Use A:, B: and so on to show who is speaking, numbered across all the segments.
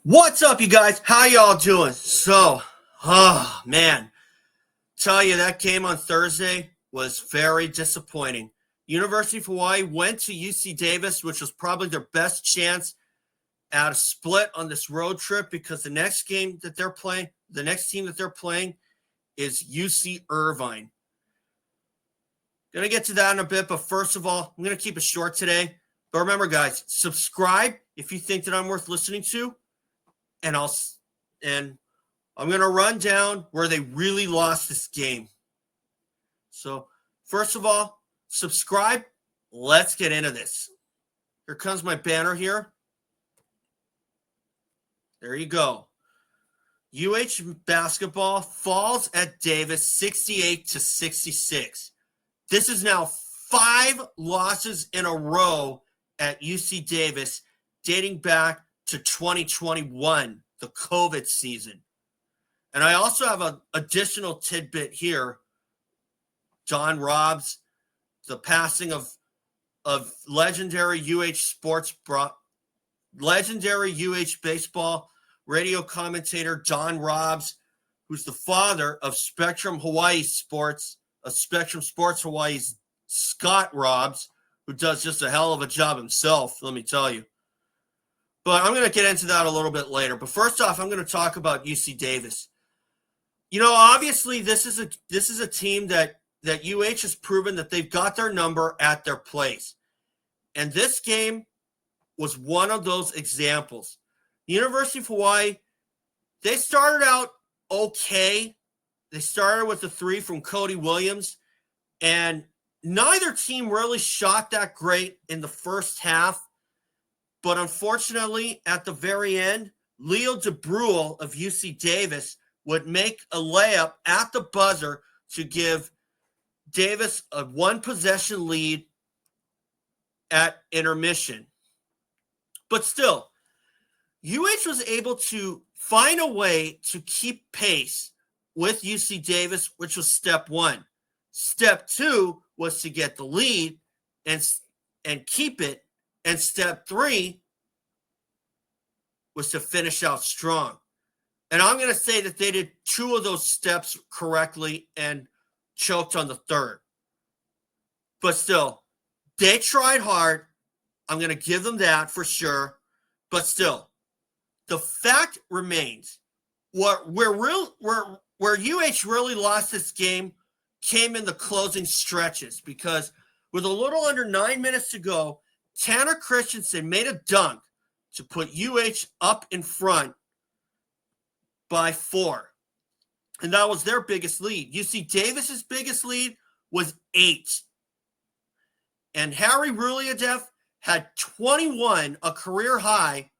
A: What's up, you guys? How y'all doing? Man, tell you that game on Thursday was very disappointing. University of Hawaii went to UC Davis, which was probably their best chance at a split on this road trip because the next team that they're playing is UC Irvine. Gonna get to that in a bit, but first of all, I'm gonna keep it short today. But remember, guys, subscribe if you think that I'm worth listening to. And I'm going to run down where they really lost this game. So, first of all, subscribe. Let's get into this. Here comes my banner here. There you go. UH basketball falls at Davis 68-66. This is now 5 losses in a row at UC Davis, dating back to 2021, the COVID season. And I also have an additional tidbit here. Don Robs, the passing of legendary UH baseball radio commentator Don Robs, who's the father of Spectrum Sports Hawaii's Scott Robs, who does just a hell of a job himself, let me tell you. But I'm going to get into that a little bit later. But first off, I'm going to talk about UC Davis. You know, obviously, this is a team that UH has proven that they've got their number at their place. And this game was one of those examples. The University of Hawaii, they started out okay. They started with a 3 from Kody Williams. And neither team really shot that great in the first half. But unfortunately, at the very end, Leo DeBrule of UC Davis would make a layup at the buzzer to give Davis a 1-possession lead at intermission. But still, UH was able to find a way to keep pace with UC Davis, which was step 1. Step 2 was to get the lead and keep it. And step 3 was to finish out strong. And I'm going to say that they did 2 of those steps correctly and choked on the 3rd. But still, they tried hard. I'm going to give them that for sure. But still, the fact remains, where UH really lost this game came in the closing stretches, because with a little under 9 minutes to go, Tanner Christensen made a dunk to put UH up in front by 4. And that was their biggest lead. UC Davis's biggest lead was 8. And Harry Rouhliadeff had 21, a career high.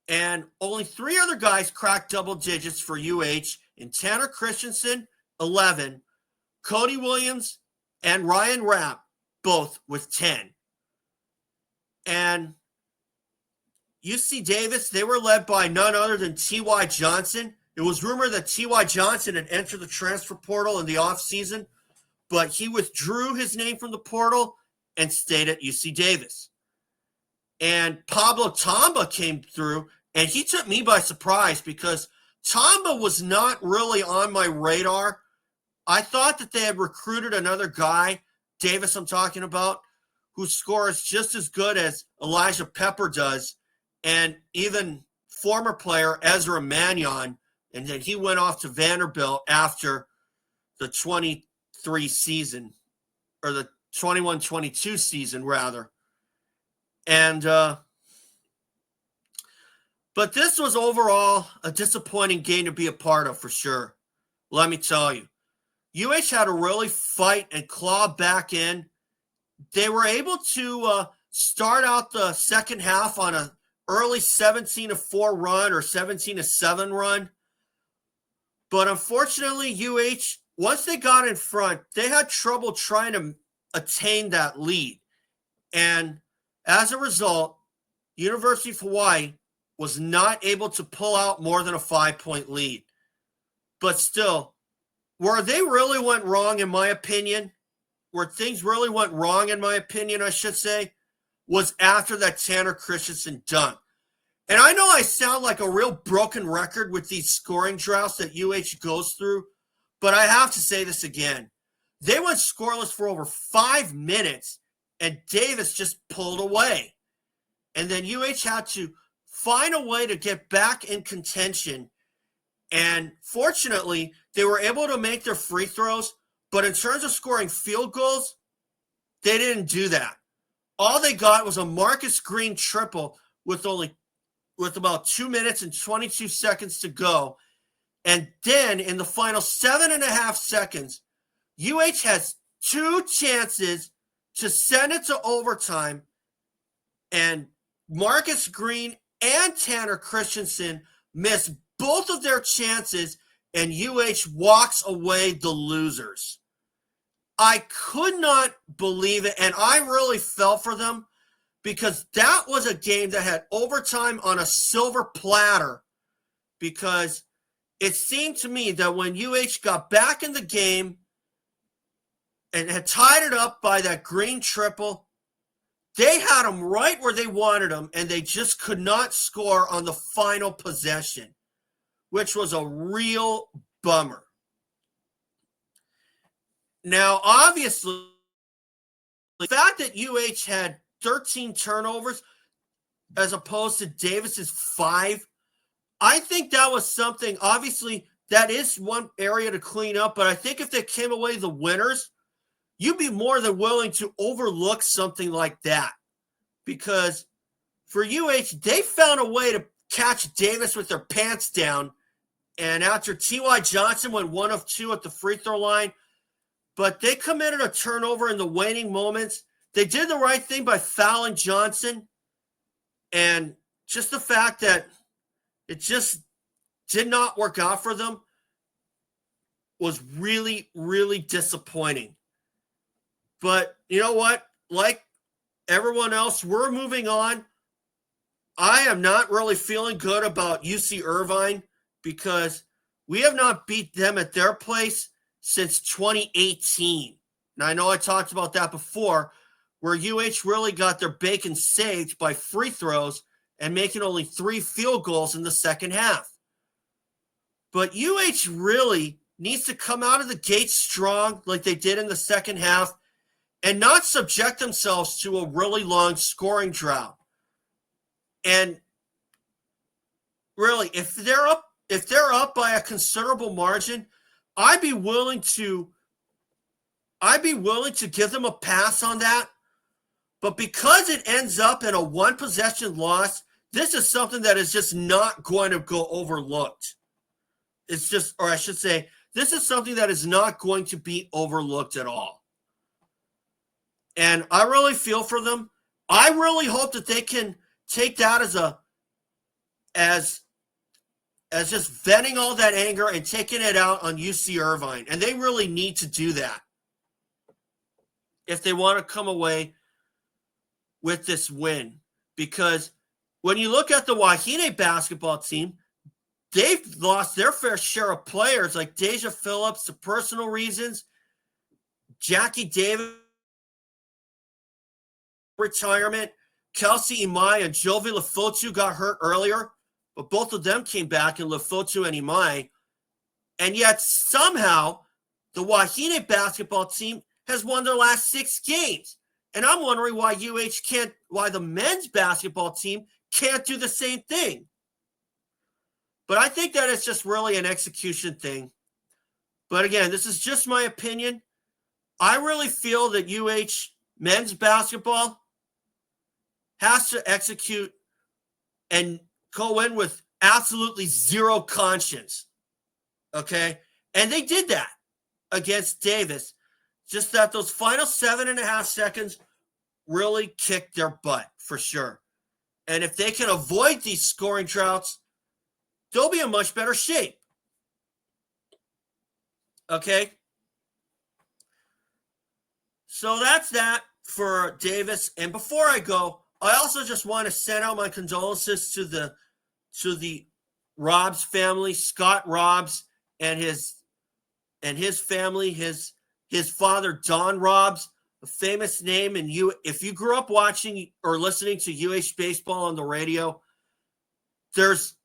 A: And only 3 other guys cracked double digits for UH. And Tanner Christensen, 11. Kody Williams and Ryan Rapp, both with 10. And UC Davis, they were led by none other than T.Y. Johnson. It was rumored that T.Y. Johnson had entered the transfer portal in the offseason, but he withdrew his name from the portal and stayed at UC Davis. And Pablo Tamba came through, and he took me by surprise because Tamba was not really on my radar. I thought that they had recruited another guy, Davis I'm talking about, who scores just as good as Elijah Pepper does, and even former player Ezra Mannion, and then he went off to Vanderbilt after the 23 season, or the 21-22 season, rather. And, but this was overall a disappointing game to be a part of for sure. Let me tell you. UH had to really fight and claw back in. They were able to start out the second half on an early 17-4 run or 17-7 run. But unfortunately, UH, once they got in front, they had trouble trying to attain that lead. And as a result, University of Hawaii was not able to pull out more than a 5-point lead. But still, where they really went wrong, in my opinion, where things really went wrong, in my opinion, I should say, was after that Tanner Christensen dunk. And I know I sound like a real broken record with these scoring droughts that UH goes through, but I have to say this again. They went scoreless for over 5 minutes, and Davis just pulled away. And then UH had to find a way to get back in contention. And fortunately, they were able to make their free throws, but in terms of scoring field goals, they didn't do that. All they got was a Marcus Green triple with about 2 minutes and 22 seconds to go. And then in the final 7.5 seconds, UH has 2 chances to send it to overtime. And Marcus Green and Tanner Christensen miss both of their chances, and UH walks away the losers. I could not believe it, and I really felt for them because that was a game that had overtime on a silver platter, because it seemed to me that when UH got back in the game and had tied it up by that Green triple, they had them right where they wanted them, and they just could not score on the final possession, which was a real bummer. Now, obviously, the fact that UH had 13 turnovers as opposed to Davis's 5, I think that was something. Obviously, that is one area to clean up, but I think if they came away the winners, you'd be more than willing to overlook something like that. Because for UH, they found a way to catch Davis with their pants down. And after T.Y. Johnson went 1 of 2 at the free throw line, but they committed a turnover in the waning moments. They did the right thing by fouling Johnson. And just the fact that it just did not work out for them was really, really disappointing. But you know what? Like everyone else, we're moving on. I am not really feeling good about UC Irvine because we have not beat them at their place since 2018. Now, I know I talked about that before, where UH really got their bacon saved by free throws and making only 3 field goals in the second half. But UH really needs to come out of the gate strong like they did in the second half and not subject themselves to a really long scoring drought. And really, if they're up by a considerable margin, I'd be willing to give them a pass on that. But because it ends up in a 1-possession loss, this is something that is just not going to go overlooked. It's just, or I should say, this is something that is not going to be overlooked at all. And I really feel for them. I really hope that they can take that as just venting all that anger and taking it out on UC Irvine. And they really need to do that if they want to come away with this win. Because when you look at the Wahine basketball team, they've lost their fair share of players like Deja Phillips to personal reasons. Jackie Davis, retirement. Kelsey Imai and Jovi Lefotu got hurt earlier, but both of them came back in Lefotu and Imai. And yet somehow the Wahine basketball team has won their last 6 games. And I'm wondering why why the men's basketball team can't do the same thing. But I think that it's just really an execution thing. But again, this is just my opinion. I really feel that UH men's basketball has to execute and go in with absolutely zero conscience. Okay? And they did that against Davis. Just that those final 7.5 seconds really kicked their butt for sure. And if they can avoid these scoring droughts, they'll be in much better shape. Okay? So that's that for Davis. And before I go, I also just want to send out my condolences to the Robbs family, Scott Robbs and his family, his father, Don Robbs, a famous name. And if you grew up watching or listening to UH baseball on the radio, there's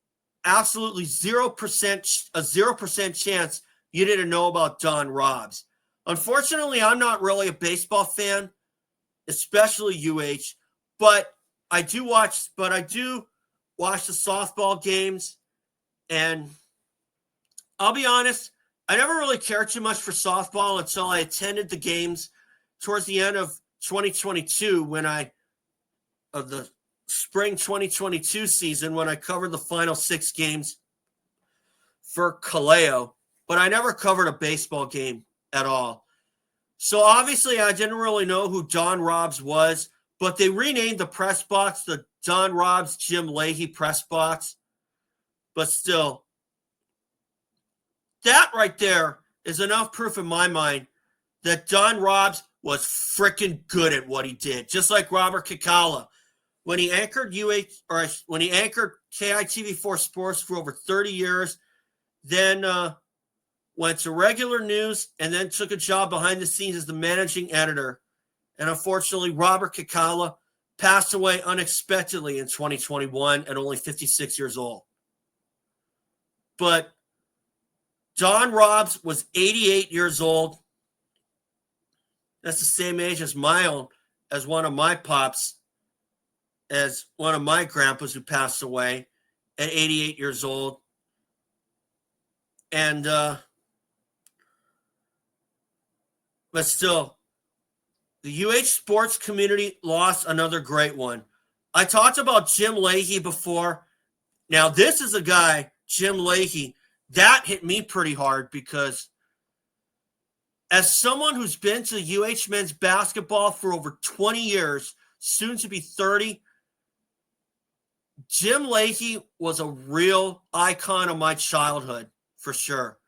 A: absolutely 0% chance you didn't know about Don Robs. Unfortunately, I'm not really a baseball fan, especially UH, but I do watch the softball games, and I'll be honest, I never really cared too much for softball until I attended the games towards the end of 2022 of the spring 2022 season when I covered the final 6 games for Kaleo, but I never covered a baseball game at all. So obviously I didn't really know who Don Robs was, but they renamed the press box the Don Robs Jim Leahy press box. But still, that right there is enough proof in my mind that Don Robs was freaking good at what he did, just like Robert Kekala. When he anchored when he anchored KITV4 Sports for over 30 years, then went to regular news and then took a job behind the scenes as the managing editor. And unfortunately, Robert Kekala passed away unexpectedly in 2021 at only 56 years old. But Don Robs was 88 years old. That's the same age as one of my pops, as one of my grandpas who passed away at 88 years old. And, but still, the UH sports community lost another great one. I talked about Jim Leahy before. Now, this is a guy, Jim Leahy, that hit me pretty hard because as someone who's been to UH men's basketball for over 20 years, soon to be 30, Jim Leahy was a real icon of my childhood, for sure.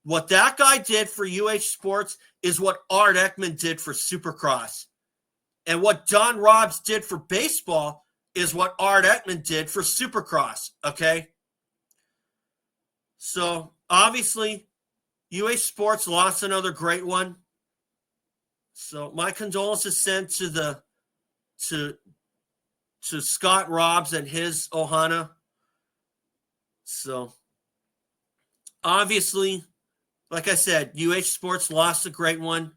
A: What that guy did for UH sports is what Art Ekman did for Supercross. And what Don Robs did for baseball is what Art Ekman did for Supercross, okay? So, obviously, UH sports lost another great one. So, my condolences sent to Scott Robs and his Ohana. So, obviously, like I said, UH sports lost a great one.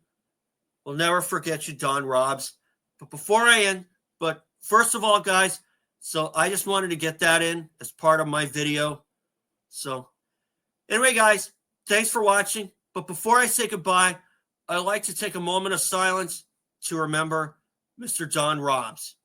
A: We'll never forget you, Don Robs. But first of all, guys, so I just wanted to get that in as part of my video. So, anyway, guys, thanks for watching. But before I say goodbye, I'd like to take a moment of silence to remember Mr. Don Robs.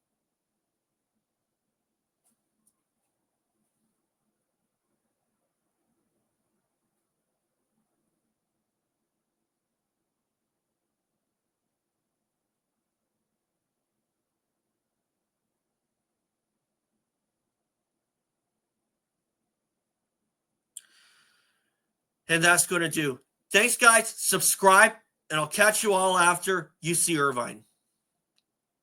A: And that's going to do. Thanks, guys. Subscribe, and I'll catch you all after UC Irvine.